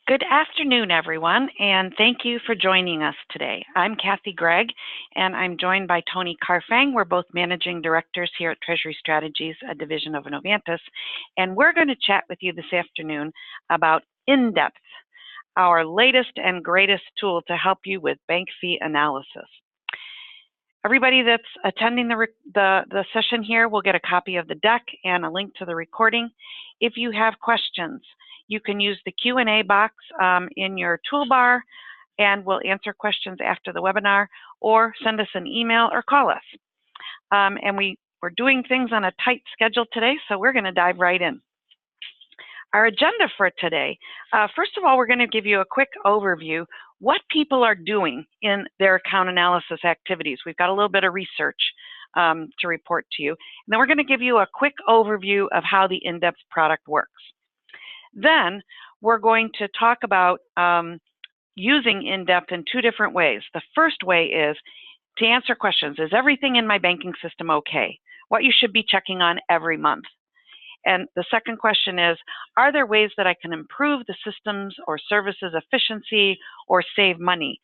Good afternoon, everyone, and thank you for joining us today. I'm Kathy Gregg, and I'm joined by Tony Carfang. We're both managing directors here at Treasury Strategies, a division of Novantas, and we're going to chat with you this afternoon about NDepth, our latest and greatest tool to help you with bank fee analysis. Everybody that's attending the session here will get a copy of the deck and a link to the recording. If you have questions, you can use the Q&A box in your toolbar, and we'll answer questions after the webinar, or send us an email or call us. And we're doing things on a tight schedule today, so we're going to dive right in. Our agenda for today, first of all, we're going to give you a quick overview what people are doing in their account analysis activities. We've got a little bit of research to report to you. And then we're going to give you a quick overview of how the NDepth product works. Then we're going to talk about using NDepth in two different ways. The first way is to answer questions. Is everything in my banking system okay? What you should be checking on every month. And the second question is, are there ways that I can improve the systems or services efficiency or save money?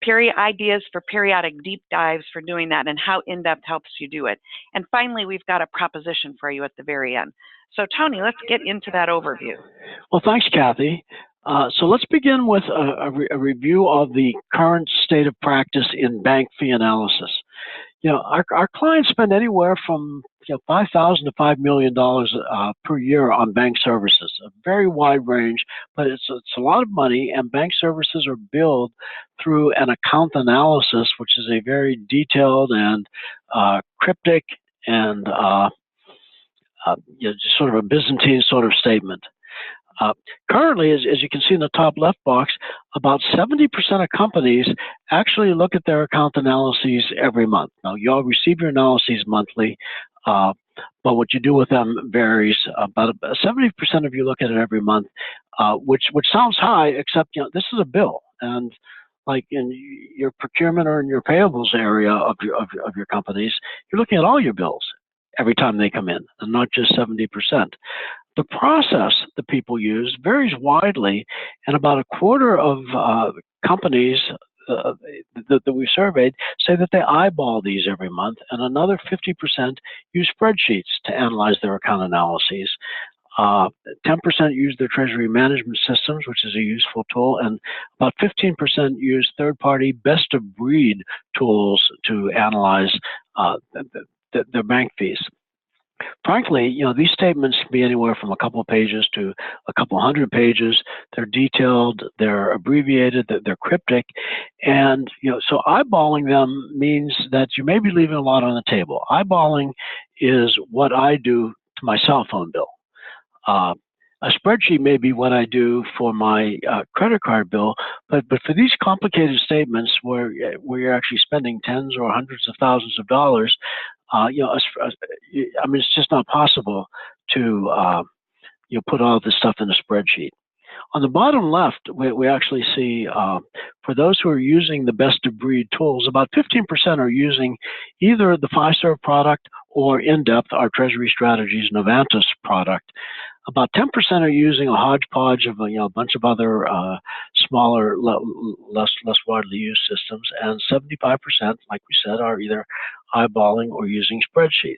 Ideas for periodic deep dives for doing that and how NDepth helps you do it. And finally, we've got a proposition for you at the very end. So Tony, let's get into that overview. Well, thanks, Kathy. So let's begin with a review of the current state of practice in bank fee analysis. You know, our clients spend anywhere from $5,000 to $5 million per year on bank services, a very wide range, but it's a lot of money, and bank services are billed through an account analysis, which is a very detailed and cryptic and just sort of a Byzantine sort of statement. Currently, as you can see in the top left box, about 70% of companies actually look at their account analyses every month. Now, you all receive your analyses monthly, but what you do with them varies. About 70% of you look at it every month, which sounds high, except this is a bill, and like in your procurement or in your payables area of your companies, you're looking at all your bills every time they come in, and not just 70%. The process that people use varies widely, and about a quarter of companies that we surveyed say that they eyeball these every month, and another 50% use spreadsheets to analyze their account analyses. 10% use their treasury management systems, which is a useful tool, and about 15% use third-party best-of-breed tools to analyze their bank fees. Frankly, these statements can be anywhere from a couple of pages to a couple hundred pages. They're detailed, they're abbreviated, they're cryptic, and so eyeballing them means that you may be leaving a lot on the table. Eyeballing is what I do to my cell phone bill. A spreadsheet may be what I do for my credit card bill, but for these complicated statements where you're actually spending tens or hundreds of thousands of dollars, I mean, it's just not possible to put all this stuff in a spreadsheet. On the bottom left, we actually see for those who are using the best-of-breed tools, about 15% are using either the Fiserv product or NDepth, our Treasury Strategies Novantas product. About 10% are using a hodgepodge of a bunch of other smaller, less widely used systems, and 75%, like we said, are either eyeballing or using spreadsheets.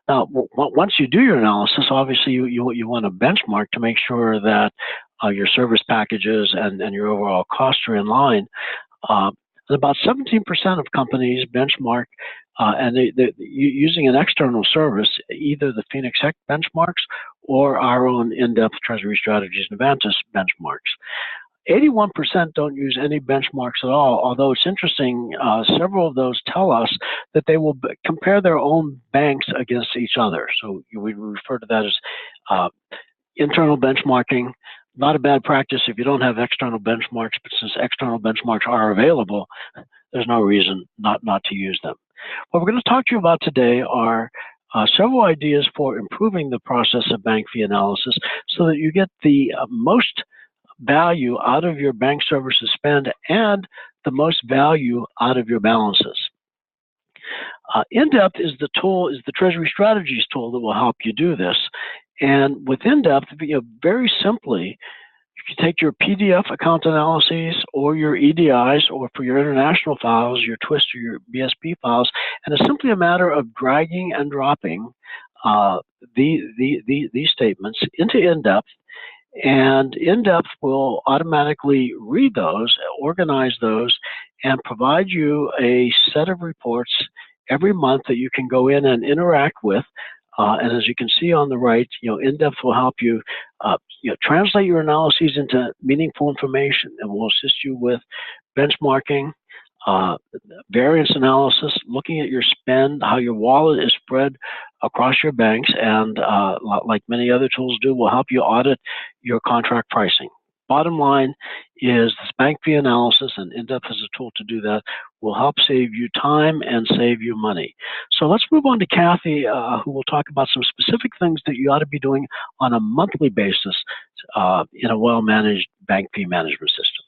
Now, once you do your analysis, obviously you want to benchmark to make sure that your service packages and your overall costs are in line. And about 17% of companies benchmark, and they're using an external service, either the Phoenix Heck benchmarks or our own NDepth Treasury Strategies Novantas benchmarks. 81% don't use any benchmarks at all, although it's interesting, several of those tell us that they will compare their own banks against each other. So we refer to that as internal benchmarking. Not a bad practice if you don't have external benchmarks, but since external benchmarks are available, there's no reason not to use them. What we're going to talk to you about today are several ideas for improving the process of bank fee analysis so that you get the most value out of your bank services spend and the most value out of your balances. NDepth is the Treasury Strategies tool that will help you do this. And with NDepth, very simply, you take your PDF account analyses or your EDIs, or for your international files, your TWIST or your BSP files, and it's simply a matter of dragging and dropping these statements into NDepth, and NDepth will automatically read those, organize those, and provide you a set of reports every month that you can go in and interact with. And as you can see on the right, NDepth will help you, translate your analyses into meaningful information, and will assist you with benchmarking, variance analysis, looking at your spend, how your wallet is spread across your banks, and like many other tools do, will help you audit your contract pricing. Bottom line is this bank fee analysis, and NDepth is a tool to do that, will help save you time and save you money. So let's move on to Kathy, who will talk about some specific things that you ought to be doing on a monthly basis in a well-managed bank fee management system.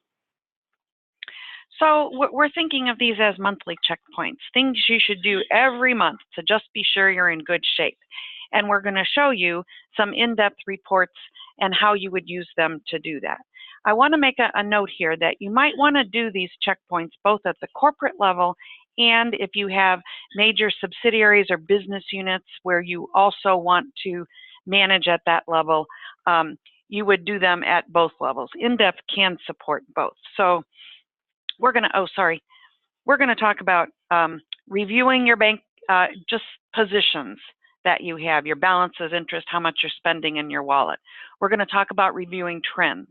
So we're thinking of these as monthly checkpoints, things you should do every month to just be sure you're in good shape. And we're going to show you some in-depth reports and how you would use them to do that. I want to make a note here that you might want to do these checkpoints both at the corporate level, and if you have major subsidiaries or business units where you also want to manage at that level, you would do them at both levels. NDepth can support both. So we're going to talk about reviewing your bank just positions that you have, your balances, interest, how much you're spending in your wallet. We're going to talk about reviewing trends,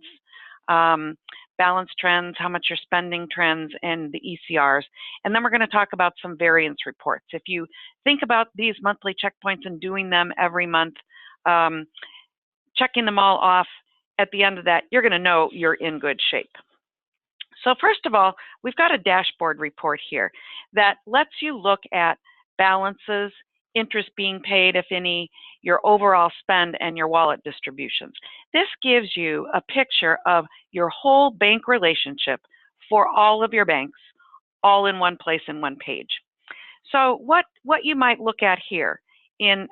balance trends, how much you're spending trends, and the ECRs. And then we're going to talk about some variance reports. If you think about these monthly checkpoints and doing them every month, checking them all off, at the end of that, you're going to know you're in good shape. So first of all, we've got a dashboard report here that lets you look at balances, interest being paid, if any, your overall spend, and your wallet distributions. This gives you a picture of your whole bank relationship for all of your banks, all in one place in one page. So what you might look at here in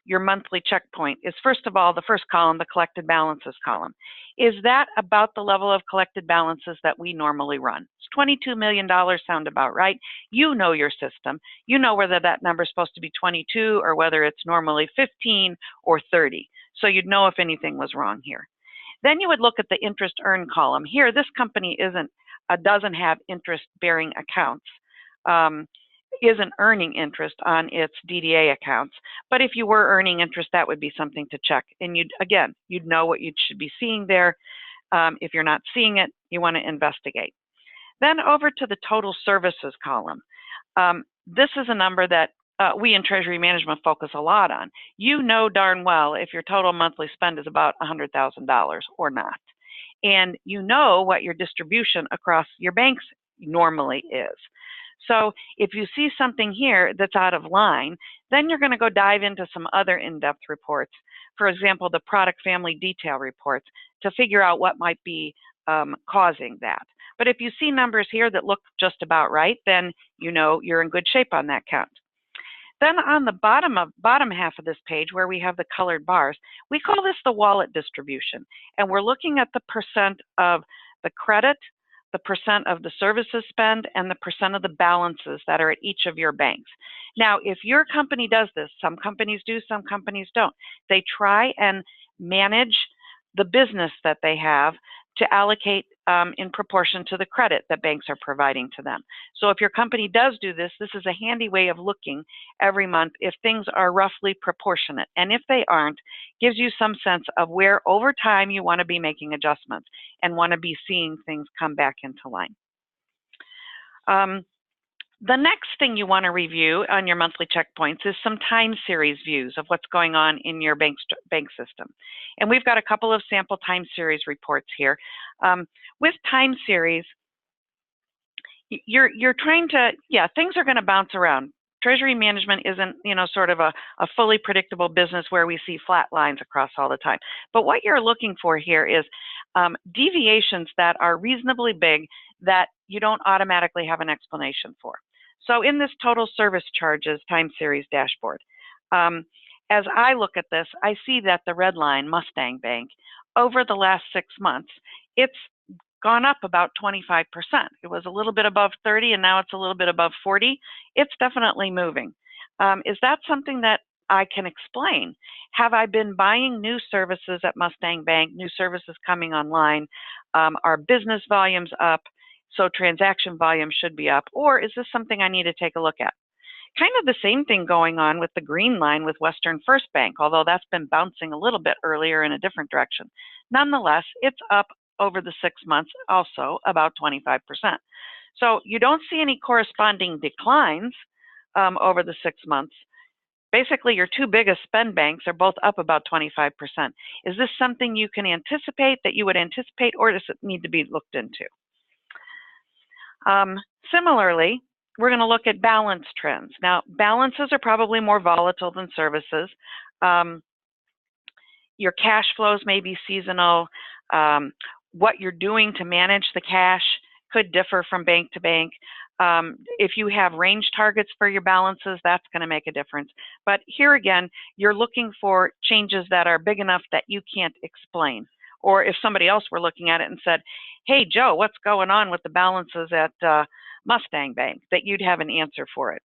your monthly checkpoint is, first of all, the first column, the collected balances column. Is that about the level of collected balances that we normally run? Does $22 million sound about right? You know your system. You know whether that number is supposed to be 22 or whether it's normally 15 or 30. So you'd know if anything was wrong here. Then you would look at the interest earned column. Here, this company doesn't have interest-bearing accounts. Isn't earning interest on its DDA accounts. But if you were earning interest, that would be something to check. And you'd know what you should be seeing there. If you're not seeing it, you want to investigate. Then over to the total services column. This is a number that we in Treasury Management focus a lot on. You know darn well if your total monthly spend is about $100,000 or not. And you know what your distribution across your banks normally is. So if you see something here that's out of line, then you're going to go dive into some other in-depth reports. For example, the product family detail reports, to figure out what might be causing that. But if you see numbers here that look just about right, then you know you're in good shape on that count. Then on the bottom half of this page, where we have the colored bars, we call this the wallet distribution. And we're looking at the percent of the credit, the percent of the services spend, and the percent of the balances that are at each of your banks. Now, if your company does this, some companies do, some companies don't. They try and manage the business that they have to allocate in proportion to the credit that banks are providing to them. So if your company does do this, this is a handy way of looking every month if things are roughly proportionate. And if they aren't, gives you some sense of where over time you want to be making adjustments and want to be seeing things come back into line. The next thing you want to review on your monthly checkpoints is some time series views of what's going on in your bank system. And we've got a couple of sample time series reports here. With time series, you're trying to, things are going to bounce around. Treasury management isn't, sort of a fully predictable business where we see flat lines across all the time. But what you're looking for here is deviations that are reasonably big that you don't automatically have an explanation for. So in this total service charges time series dashboard, as I look at this, I see that the red line, Mustang Bank, over the last 6 months, it's gone up about 25%. It was a little bit above 30 and now it's a little bit above 40. It's definitely moving. Is that something that I can explain? Have I been buying new services at Mustang Bank, new services coming online? Are business volumes up? So transaction volume should be up. Or is this something I need to take a look at? Kind of the same thing going on with the green line with Western First Bank, although that's been bouncing a little bit earlier in a different direction. Nonetheless, it's up over the 6 months, also about 25%. So you don't see any corresponding declines over the 6 months. Basically, your two biggest spend banks are both up about 25%. Is this something you can anticipate, that you would anticipate, or does it need to be looked into? Similarly, we're going to look at balance trends. Now, balances are probably more volatile than services. Your cash flows may be seasonal. What you're doing to manage the cash could differ from bank to bank. If you have range targets for your balances, that's going to make a difference. But here again, you're looking for changes that are big enough that you can't explain. Or if somebody else were looking at it and said, hey, Joe, what's going on with the balances at Mustang Bank, that you'd have an answer for it.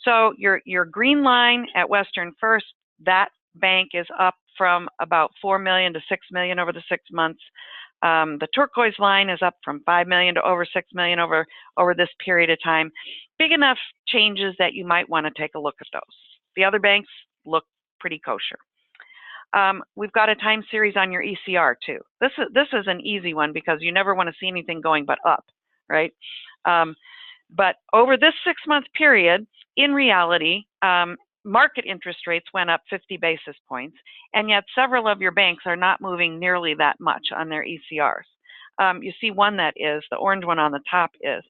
So your green line at Western First, that bank is up from about 4 million to 6 million over the 6 months. The turquoise line is up from 5 million to over 6 million over this period of time. Big enough changes that you might want to take a look at those. The other banks look pretty kosher. We've got a time series on your ECR too. This is an easy one because you never want to see anything going but up, right? But over this 6-month period, in reality, market interest rates went up 50 basis points, and yet several of your banks are not moving nearly that much on their ECRs. You see one that is, the orange one on the top is.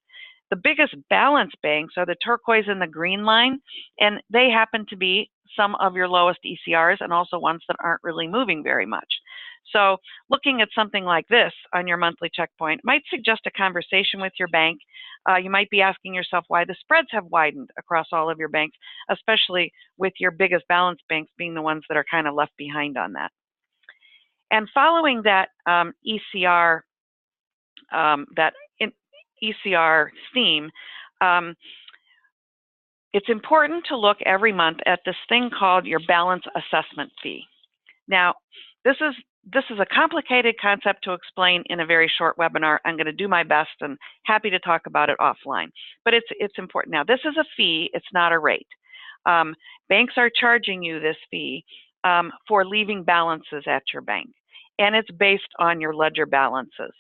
The biggest balance banks are the turquoise and the green line, and they happen to be some of your lowest ECRs and also ones that aren't really moving very much. So looking at something like this on your monthly checkpoint might suggest a conversation with your bank. You might be asking yourself why the spreads have widened across all of your banks, especially with your biggest balance banks being the ones that are kind of left behind on that. And following that ECR theme, it's important to look every month at this thing called your balance assessment fee. Now, this is a complicated concept to explain in a very short webinar. I'm going to do my best and happy to talk about it offline, but it's important. Now, this is a fee, it's not a rate. Banks are charging you this fee for leaving balances at your bank, and it's based on your ledger balances.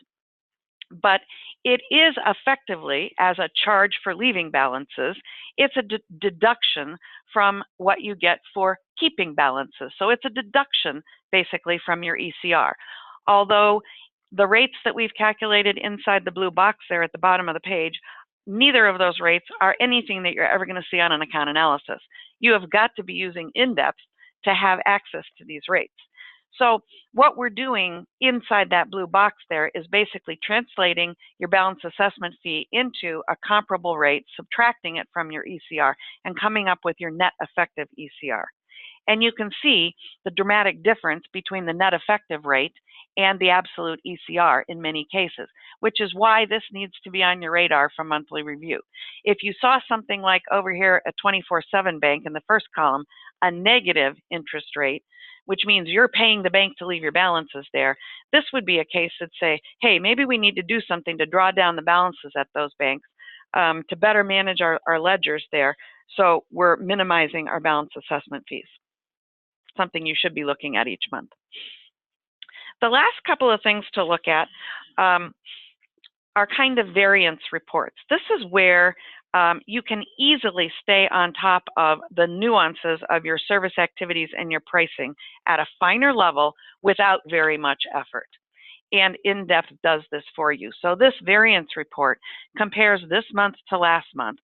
But it is effectively, as a charge for leaving balances, it's a deduction from what you get for keeping balances. So it's a deduction basically from your ECR. Although the rates that we've calculated inside the blue box there at the bottom of the page, neither of those rates are anything that you're ever going to see on an account analysis. You have got to be using NDepth to have access to these rates. So what we're doing inside that blue box there is basically translating your balance assessment fee into a comparable rate, subtracting it from your ECR, and coming up with your net effective ECR. And you can see the dramatic difference between the net effective rate and the absolute ECR in many cases, which is why this needs to be on your radar for monthly review. If you saw something like over here at 24/7 Bank in the first column, a negative interest rate, which means you're paying the bank to leave your balances there, this would be a case that say, hey, maybe we need to do something to draw down the balances at those banks to better manage our ledgers there, so we're minimizing our balance assessment fees. Something you should be looking at each month. The last couple of things to look at are kind of variance reports. This is where you can easily stay on top of the nuances of your service activities and your pricing at a finer level without very much effort. And NDepth does this for you. So this variance report compares this month to last month.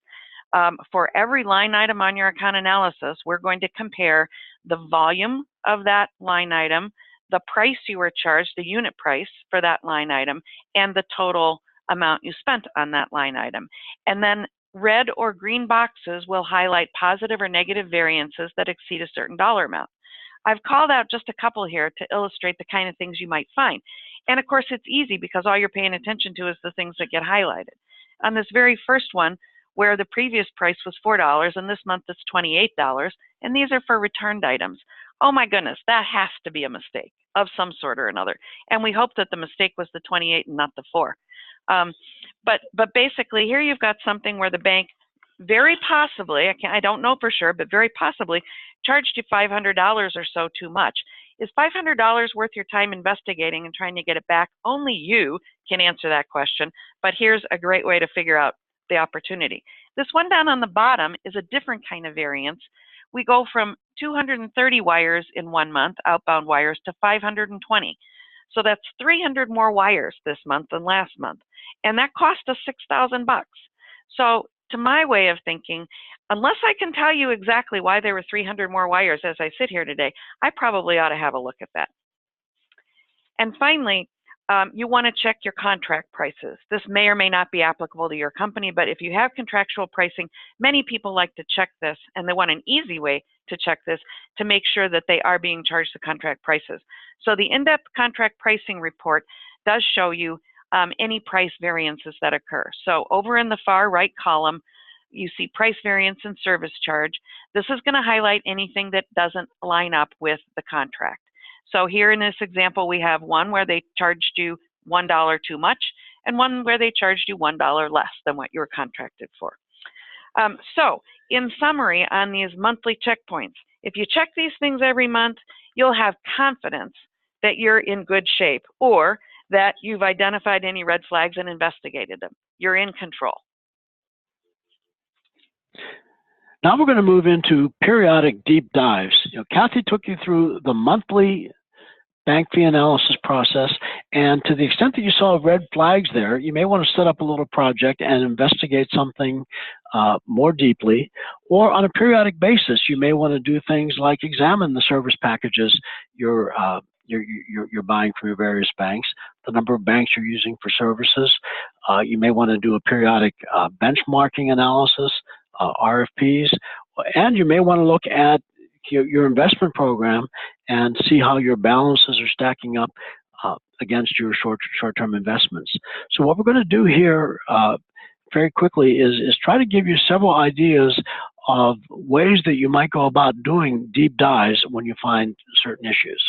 For every line item on your account analysis, we're going to compare the volume of that line item, the price you were charged, the unit price for that line item, and the total amount you spent on that line item. And then red or green boxes will highlight positive or negative variances that exceed a certain dollar amount. I've called out just a couple here to illustrate the kind of things you might find. And of course, it's easy because all you're paying attention to is the things that get highlighted. On this very first one, where the previous price was $4 and this month it's $28, and these are for returned items. Oh my goodness, that has to be a mistake of some sort or another. And we hope that the mistake was the 28 and not the 4. But basically here you've got something where the bank very possibly, I don't know for sure, but very possibly charged you $500 or so too much. Is $500 worth your time investigating and trying to get it back? Only you can answer that question, but here's a great way to figure out the opportunity. This one down on the bottom is a different kind of variance. We go from 230 wires in 1 month, outbound wires, to 520. So that's 300 more wires this month than last month. And that cost us $6,000. So to my way of thinking, unless I can tell you exactly why there were 300 more wires as I sit here today, I probably ought to have a look at that. And finally, you want to check your contract prices. This may or may not be applicable to your company, but if you have contractual pricing, many people like to check this, and they want an easy way to check this to make sure that they are being charged the contract prices. So the in-depth contract pricing report does show you any price variances that occur. So over in the far right column, you see price variance and service charge. This is going to highlight anything that doesn't line up with the contract. So here in this example, we have one where they charged you $1 too much and one where they charged you $1 less than what you were contracted for. So in summary, on these monthly checkpoints, if you check these things every month, you'll have confidence that you're in good shape or that you've identified any red flags and investigated them. You're in control. Now we're going to move into periodic deep dives. Kathy took you through the monthly bank fee analysis process, and to the extent that you saw red flags there, you may want to set up a little project and investigate something more deeply, or on a periodic basis, you may want to do things like examine the service packages you're buying from your various banks, the number of banks you're using for services. You may want to do a periodic benchmarking analysis, RFPs, and you may want to look at your investment program and see how your balances are stacking up against your short-term investments. So what we're going to do here very quickly is try to give you several ideas of ways that you might go about doing deep dives when you find certain issues.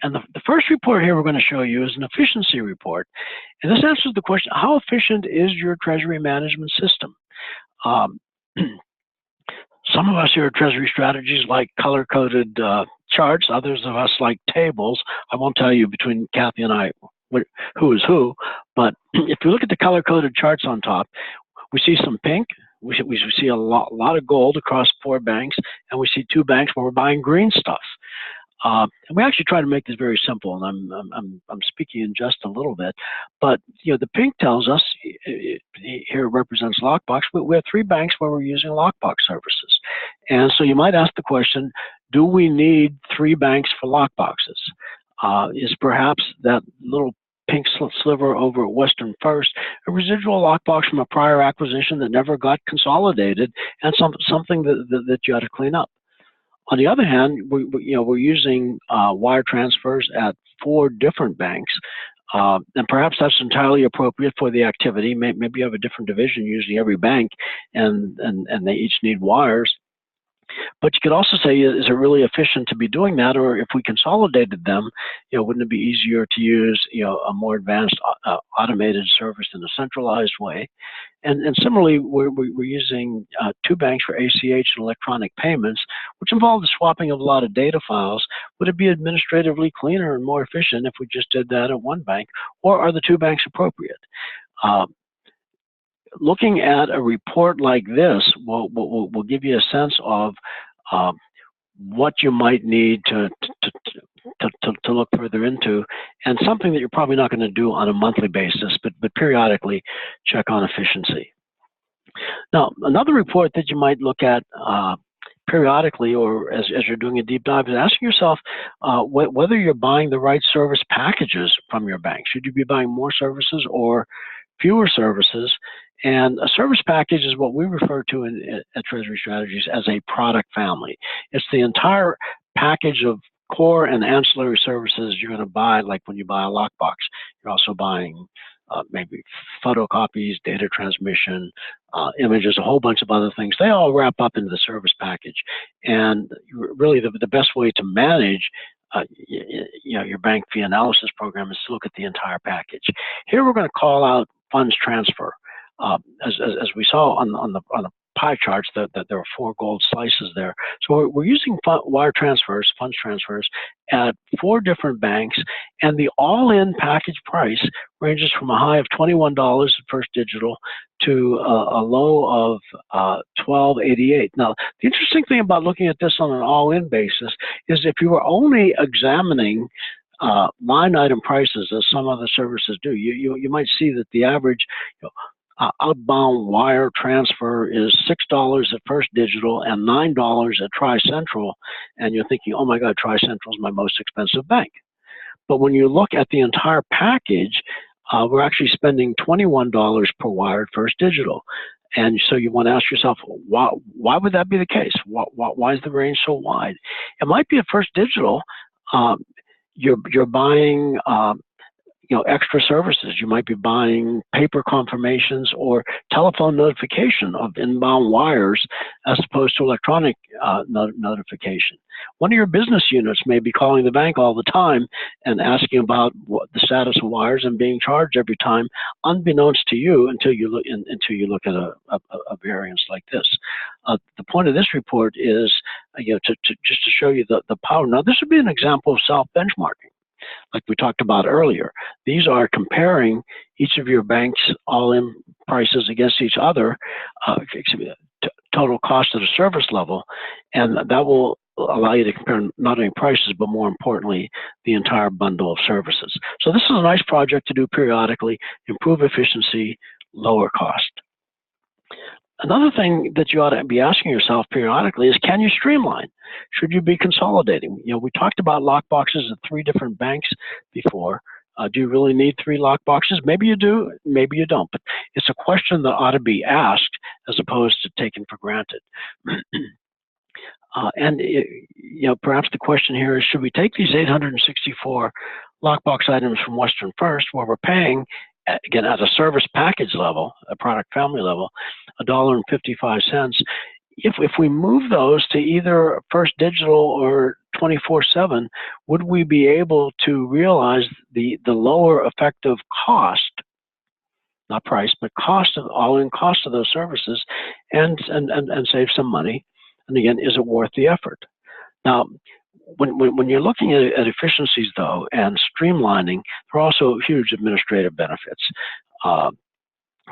And the first report here we're going to show you is an efficiency report. And this answers the question, how efficient is your treasury management system? Some of us here at Treasury Strategies like color-coded charts. Others of us like tables. I won't tell you between Kathy and I who is who, but if you look at the color-coded charts on top, we see some pink. We see a lot of gold across 4 banks, and we see 2 banks where we're buying green stuff. And we actually try to make this very simple, and I'm speaking in just a little bit, but the pink tells us here represents lockbox. We have 3 banks where we're using lockbox services, and so you might ask the question: do we need 3 banks for lockboxes? Is perhaps that little pink sliver over at Western First a residual lockbox from a prior acquisition that never got consolidated, and something that you ought to clean up? On the other hand, we're using wire transfers at 4 different banks, and perhaps that's entirely appropriate for the activity. Maybe you have a different division using every bank, and they each need wires. But you could also say, is it really efficient to be doing that? Or if we consolidated them, wouldn't it be easier to use a more advanced automated service in a centralized way? And similarly, we're using 2 banks for ACH and electronic payments, which involve the swapping of a lot of data files. Would it be administratively cleaner and more efficient if we just did that at 1 bank? Or are the 2 banks appropriate? Looking at a report like this will give you a sense of what you might need to look further into, and something that you're probably not going to do on a monthly basis, but periodically check on efficiency. Now, another report that you might look at periodically, or as you're doing a deep dive, is asking yourself whether you're buying the right service packages from your bank. Should you be buying more services or fewer services? And a service package is what we refer to at Treasury Strategies as a product family. It's the entire package of core and ancillary services you're going to buy, like when you buy a lockbox. You're also buying maybe photocopies, data transmission, images, a whole bunch of other things. They all wrap up into the service package. And really the best way to manage your bank fee analysis program is to look at the entire package. Here we're going to call out funds transfer. As we saw on the pie charts, that there are 4 gold slices there. So we're using wire transfers, funds transfers, at 4 different banks, and the all-in package price ranges from a high of $21 at First Digital to a low of $12.88. Now, the interesting thing about looking at this on an all-in basis is if you were only examining line item prices, as some other services do, you might see that the average outbound wire transfer is $6 at First Digital and $9 at Tri-Central, and you're thinking, oh my God, Tri-Central is my most expensive bank. But when you look at the entire package, we're actually spending $21 per wire at First Digital. And so you want to ask yourself, why would that be the case? Why is the range so wide? It might be at First Digital, you're buying extra services. You might be buying paper confirmations or telephone notification of inbound wires as opposed to electronic notification. One of your business units may be calling the bank all the time and asking about the status of wires and being charged every time, unbeknownst to you, until you look at a variance like this. The point of this report is just to show you the power. Now, this would be an example of self-benchmarking, like we talked about earlier. These are comparing each of your bank's all-in prices against each other, total cost at a service level, and that will allow you to compare not only prices, but more importantly, the entire bundle of services. So this is a nice project to do periodically, improve efficiency, lower cost. Another thing that you ought to be asking yourself periodically is, can you streamline? Should you be consolidating? We talked about lockboxes at 3 different banks before. Do you really need 3 lockboxes? Maybe you do, maybe you don't, but it's a question that ought to be asked as opposed to taken for granted. Perhaps the question here is, should we take these 864 lockbox items from Western First, where we're paying, again, at a service package level, a product family level, $1.55. If we move those to either First Digital or 24/7, would we be able to realize the lower effective cost, not price, but cost of all-in cost of those services, and save some money? And again, is it worth the effort? Now, when you're looking at efficiencies, though, and streamlining, there are also huge administrative benefits.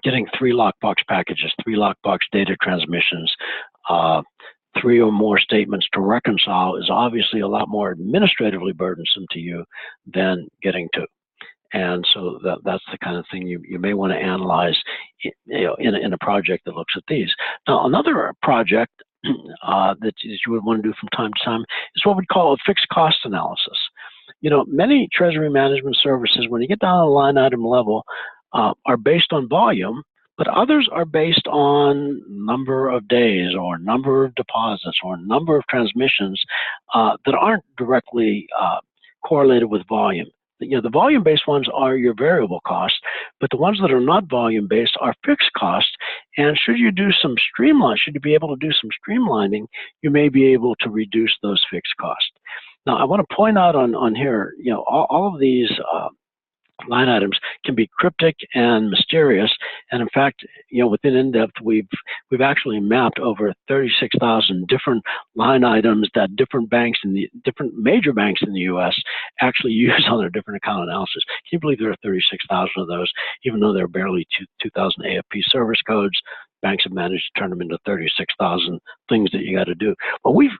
Getting 3 lockbox packages, 3 lockbox data transmissions, 3 or more statements to reconcile is obviously a lot more administratively burdensome to you than getting 2. And so that's the kind of thing you may want to analyze in a project that looks at these. Now, another project that you would want to do from time to time is what we call a fixed cost analysis. Many treasury management services, when you get down to the line item level, are based on volume, but others are based on number of days or number of deposits or number of transmissions that aren't directly correlated with volume. The volume-based ones are your variable costs, but the ones that are not volume-based are fixed costs. And should you be able to do some streamlining, you may be able to reduce those fixed costs. Now, I want to point out on here, all of these line items can be cryptic and mysterious, and in fact, within NDepth, we've actually mapped over 36,000 different line items that different major banks in the U.S. actually use on their different account analysis. Can you believe there are 36,000 of those, even though there are barely 2,000 AFP service codes? Banks have managed to turn them into 36,000 things that you got to do. But we've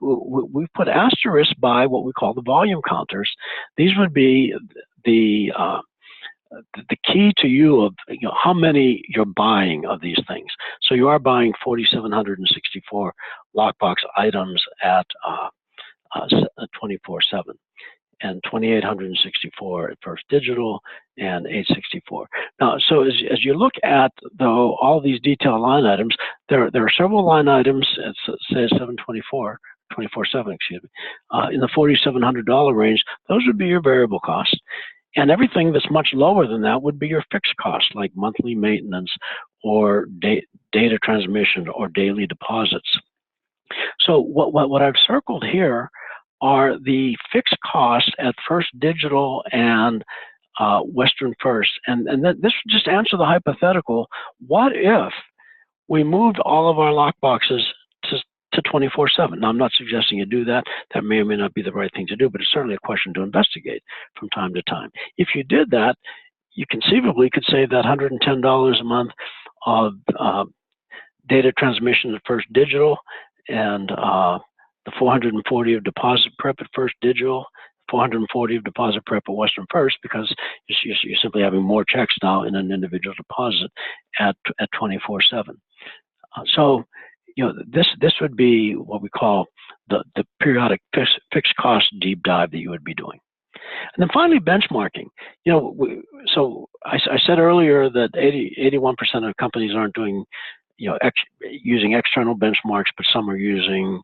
put asterisks by what we call the volume counters. These would be the key to you of how many you're buying of these things. So you are buying 4,764 lockbox items at 24/7, and 2,864 at First Digital, and 864. Now, so as you look at all these detailed line items, there are several line items, say 724, 24/7, excuse me, in the $4,700 range. Those would be your variable costs. And everything that's much lower than that would be your fixed costs, like monthly maintenance or data transmission or daily deposits. So what I've circled here are the fixed costs at First Digital and Western First. And this would just answer the hypothetical: what if we moved all of our lockboxes to 24/7? Now, I'm not suggesting you do that. That may or may not be the right thing to do, but it's certainly a question to investigate from time to time. If you did that, you conceivably could save that $110 a month of data transmission at First Digital, and the $440 of deposit prep at First Digital, $440 of deposit prep at Western First, because you're simply having more checks now in an individual deposit at 24/7. So, this would be what we call the periodic fixed cost deep dive that you would be doing. And then finally, benchmarking. So I said earlier that 81% of companies aren't doing, using external benchmarks, but some are using,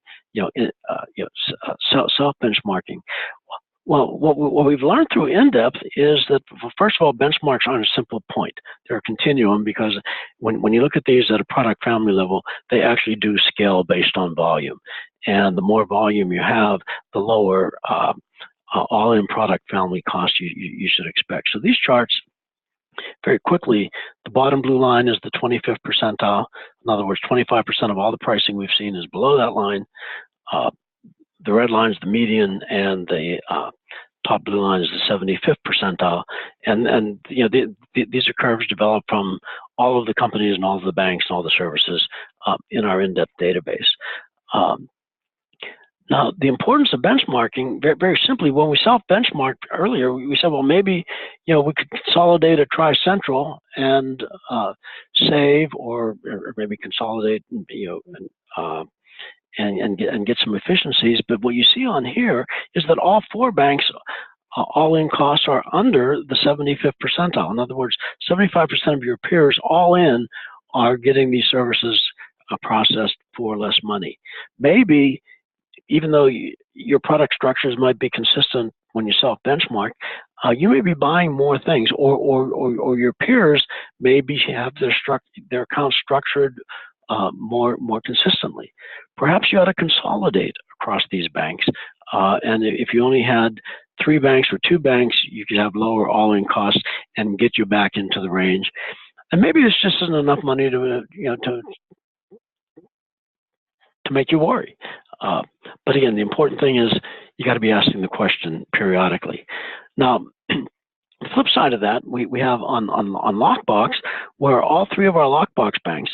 self-benchmarking. Well, what we've learned through NDepth is that, first of all, benchmarks aren't a simple point. They're a continuum, because when you look at these at a product family level, they actually do scale based on volume. And the more volume you have, the lower all-in product family cost you should expect. So these charts, very quickly, the bottom blue line is the 25th percentile. In other words, 25% of all the pricing we've seen is below that line. The red line is the median, and the top blue line is the 75th percentile. And these are curves developed from all of the companies and all of the banks and all the services in our in-depth database. Now, the importance of benchmarking, very, very simply, when we self-benchmarked earlier, we said, well, maybe we could consolidate or try central and save, or maybe consolidate, and get some efficiencies. But what you see on here is that all four banks, all-in costs are under the 75th percentile. In other words, 75% of your peers, all in, are getting these services processed for less money. Maybe, even though your product structures might be consistent when you self-benchmark, you may be buying more things, or your peers maybe have their accounts structured more consistently. Perhaps you ought to consolidate across these banks, and if you only had 3 banks or 2 banks, you could have lower all-in costs and get you back into the range. And maybe this just isn't enough money to make you worry. But again, the important thing is you got to be asking the question periodically. Now, the flip side of that, we have on Lockbox, where all 3 of our Lockbox banks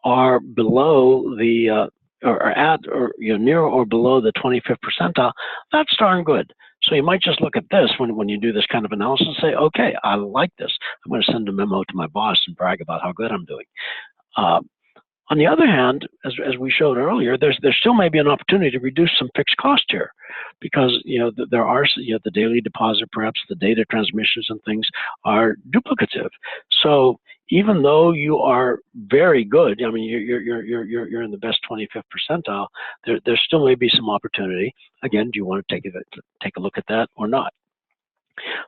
are below the or at or near or below the 25th percentile. That's darn good. So you might just look at this when you do this kind of analysis and say, okay, I like this. I'm going to send a memo to my boss and brag about how good I'm doing. On the other hand, as we showed earlier, there still may be an opportunity to reduce some fixed cost here, because there are the daily deposit, perhaps the data transmissions and things are duplicative. So even though you are very good, I mean you're in the best 25th percentile, there still may be some opportunity. Again, do you want to take a look at that or not?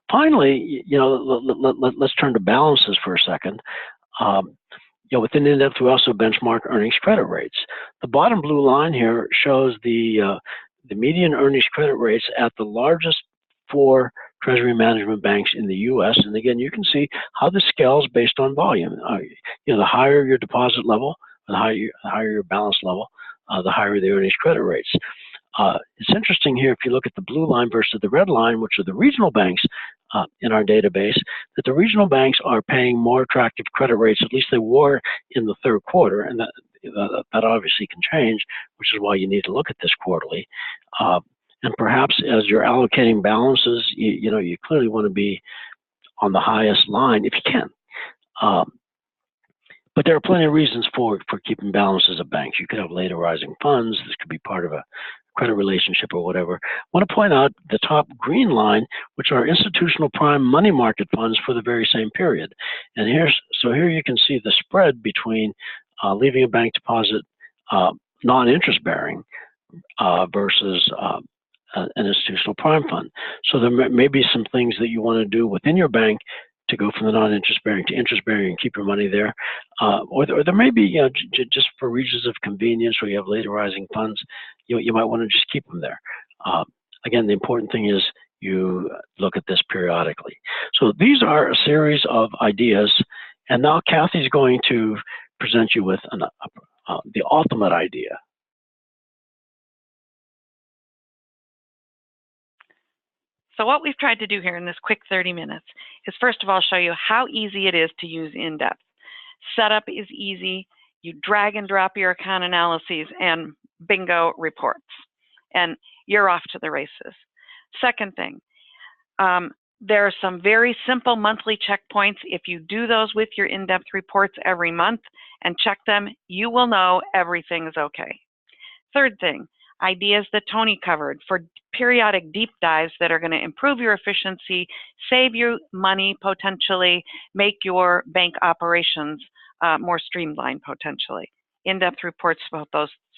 Finally, let's turn to balances for a second. Within NDepth, we also benchmark earnings credit rates. The bottom blue line here shows the median earnings credit rates at the largest 4 treasury management banks in the U.S. And again, you can see how this scales based on volume. The higher your deposit level, the higher your balance level, the higher the earnings credit rates. It's interesting here, if you look at the blue line versus the red line, which are the regional banks in our database, that the regional banks are paying more attractive credit rates. At least they were in the 3rd quarter, and that obviously can change, which is why you need to look at this quarterly. And perhaps as you're allocating balances, you clearly want to be on the highest line if you can. But there are plenty of reasons for keeping balances at banks. You could have later rising funds. This could be part of a credit relationship or whatever. I want to point out the top green line, which are institutional prime money market funds for the very same period. And here you can see the spread between leaving a bank deposit non-interest bearing versus an institutional prime fund. So there may be some things that you want to do within your bank to go from the non-interest bearing to interest bearing and keep your money there. Or there may be, just for reasons of convenience, where you have later rising funds, you might want to just keep them there. Again, the important thing is you look at this periodically. So these are a series of ideas, and now Kathy's going to present you with the ultimate idea. So what we've tried to do here in this quick 30 minutes is, first of all, show you how easy it is to use in-depth. Setup is easy. You drag and drop your account analyses and bingo, reports. And you're off to the races. Second thing, there are some very simple monthly checkpoints. If you do those with your in-depth reports every month and check them, you will know everything is okay. Third thing, ideas that Tony covered for periodic deep dives that are going to improve your efficiency, save you money potentially, make your bank operations more streamlined potentially. In-depth reports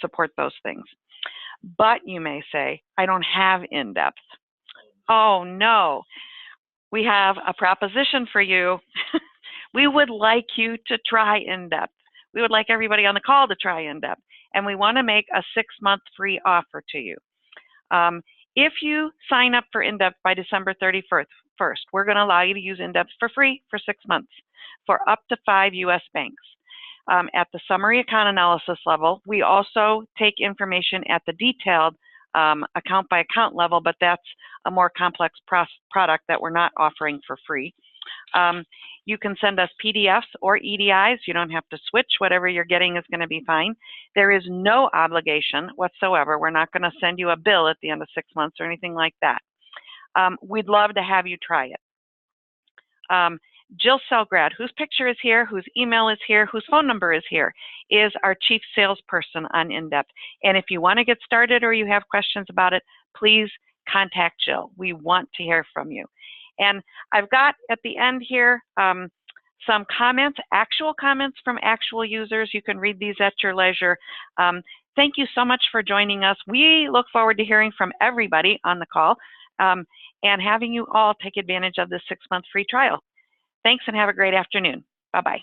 support those things. But you may say, I don't have in-depth. Oh no, we have a proposition for you. We would like you to try in-depth. We would like everybody on the call to try in-depth. And we want to make a 6-month free offer to you. If you sign up for in-depth by December 31st, we're going to allow you to use in-depth for free for 6 months for up to 5 U.S. banks. At the summary account analysis level, we also take information at the detailed account by account level, but that's a more complex product that we're not offering for free. You can send us PDFs or EDIs. You don't have to switch. Whatever you're getting is going to be fine. There is no obligation whatsoever. We're not going to send you a bill at the end of 6 months or anything like that. We'd love to have you try it. Jill Selgrad, whose picture is here, whose email is here, whose phone number is here, is our chief salesperson on in-depth. And if you want to get started or you have questions about it, please contact Jill. We want to hear from you. And I've got at the end here some comments, actual comments from actual users. You can read these at your leisure. Thank you so much for joining us. We look forward to hearing from everybody on the call and having you all take advantage of this 6-month free trial. Thanks and have a great afternoon. Bye-bye.